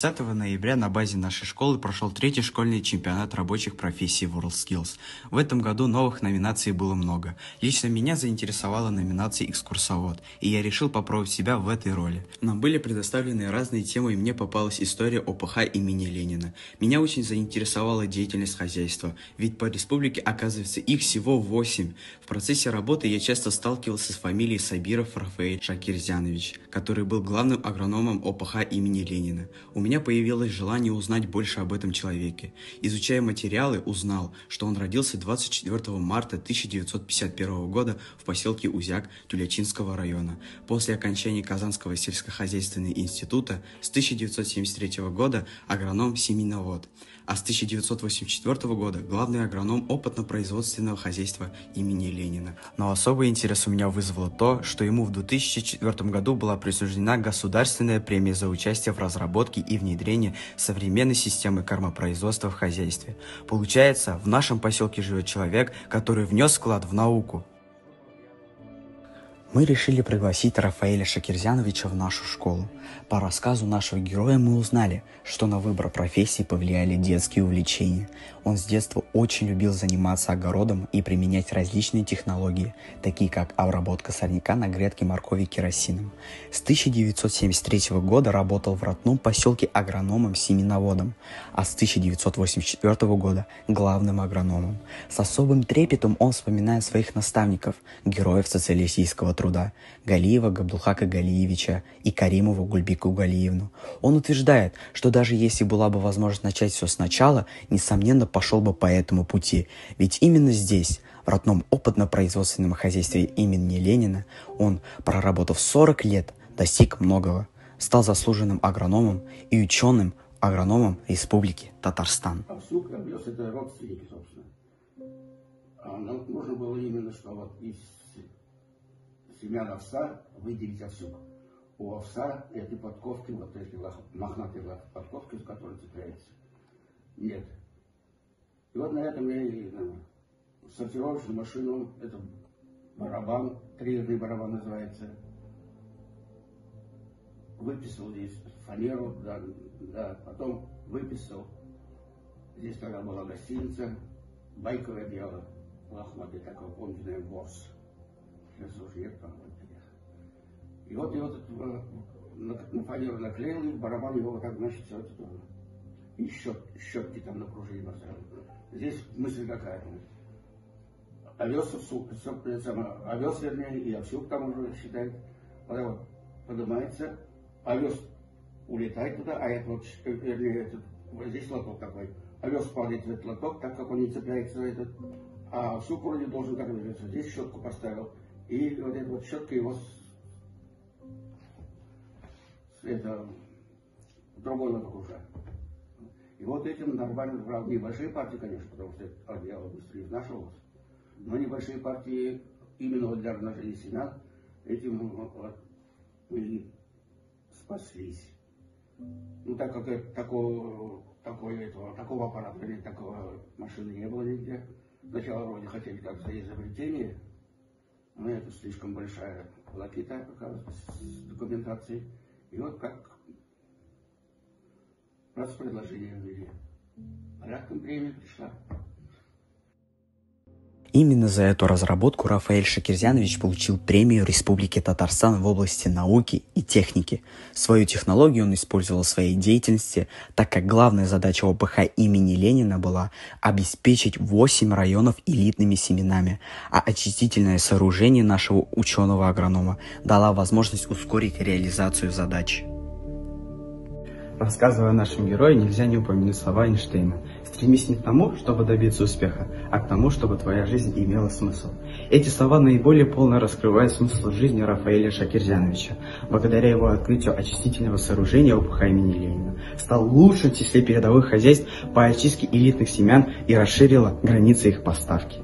30 ноября на базе нашей школы прошел третий школьный чемпионат рабочих профессий WorldSkills. В этом году новых номинаций было много. Лично меня заинтересовала номинация «Экскурсовод», и я решил попробовать себя в этой роли. Нам были предоставлены разные темы, и мне попалась история ОПХ имени Ленина. Меня очень заинтересовала деятельность хозяйства, ведь по республике, оказывается, их всего 8. В процессе работы я часто сталкивался с фамилией Сабиров Рафаэль Шакирзянович, который был главным агрономом ОПХ имени Ленина. У меня появилось желание узнать больше об этом человеке. Изучая материалы, узнал, что он родился 24 марта 1951 года в поселке Узяк Тюлячинского района. После окончания Казанского сельскохозяйственного института с 1973 года агроном-семеновод, а с 1984 года главный агроном опытно-производственного хозяйства имени Ленина. Но особый интерес у меня вызвало то, что ему в 2004 году была присуждена государственная премия за участие в разработке и внедрении современной системы кормопроизводства в хозяйстве. Получается, в нашем поселке живет человек, который внес вклад в науку. Мы решили пригласить Рафаэля Шакирзяновича в нашу школу. По рассказу нашего героя мы узнали, что на выбор профессии повлияли детские увлечения. Он с детства очень любил заниматься огородом и применять различные технологии, такие как обработка сорняка на грядке моркови керосином. С 1973 года работал в родном поселке агрономом-семеноводом, а с 1984 года главным агрономом. С особым трепетом он вспоминает своих наставников, героев социалистического труда, Галиева Габдулхака Галиевича и Каримову Гульбику Галиевну. Он утверждает, что даже если была бы возможность начать все сначала, несомненно пошел бы по этому пути. Ведь именно здесь, в родном опытно-производственном хозяйстве имени Ленина, он, проработав 40 лет, достиг многого, стал заслуженным агрономом и ученым агрономом Республики Татарстан. Овсюк, овес — это родственники, собственно. Нам нужно было именно, что вот из семян овса выделить овсюк. У овса эти подковки, вот эти мохнатые подковки, с которыми цепляется, нет. И вот на этом я и сортировочную машину, это барабан, триерный барабан называется, выписал здесь фанеру, да, потом выписал, здесь тогда была гостиница, байковое дело, лохматый такой, помните, наверное, ворс. Сейчас уже нет, по-моему. И вот на фанеру наклеил, и барабан его вот так, значит, все это тоже. И щетки там на пружине поставил. Здесь мысль какая-то. Овес, вернее, и овсюк там уже считает. Вот поднимается, овес улетает туда, а это вот, вернее, вот здесь лоток такой. Овес падает в этот лоток, так как он не цепляется в этот. А овсюк вроде должен так двигаться. Здесь щетку поставил. И вот эта вот щетка его в другой лоток уже. И вот этим нормально, правда, небольшие партии, конечно, потому что это одеяло быстрее изнашивалось, но небольшие партии именно вот для размножения семян этим вот, мы спаслись. Ну, так как такого аппарата, или такого машины не было нигде. Сначала вроде хотели как-то изобретение, но это слишком большая волокита, оказывается, с документацией. И вот как раз предложение ввели. Порядком премия пришла. Именно за эту разработку Рафаэль Шакирзянович получил премию Республики Татарстан в области науки и техники. Свою технологию он использовал в своей деятельности, так как главная задача ОПХ имени Ленина была обеспечить 8 районов элитными семенами, а очистительное сооружение нашего ученого-агронома дало возможность ускорить реализацию задач. Рассказывая о нашем герое, нельзя не упомянуть слова Эйнштейна. Стремись не к тому, чтобы добиться успеха, а к тому, чтобы твоя жизнь имела смысл. Эти слова наиболее полно раскрывают смысл жизни Рафаэля Шакирзяновича. Благодаря его открытию очистительного сооружения ОПХ имени Ленина стал лучшим в числе передовых хозяйств по очистке элитных семян и расширила границы их поставки.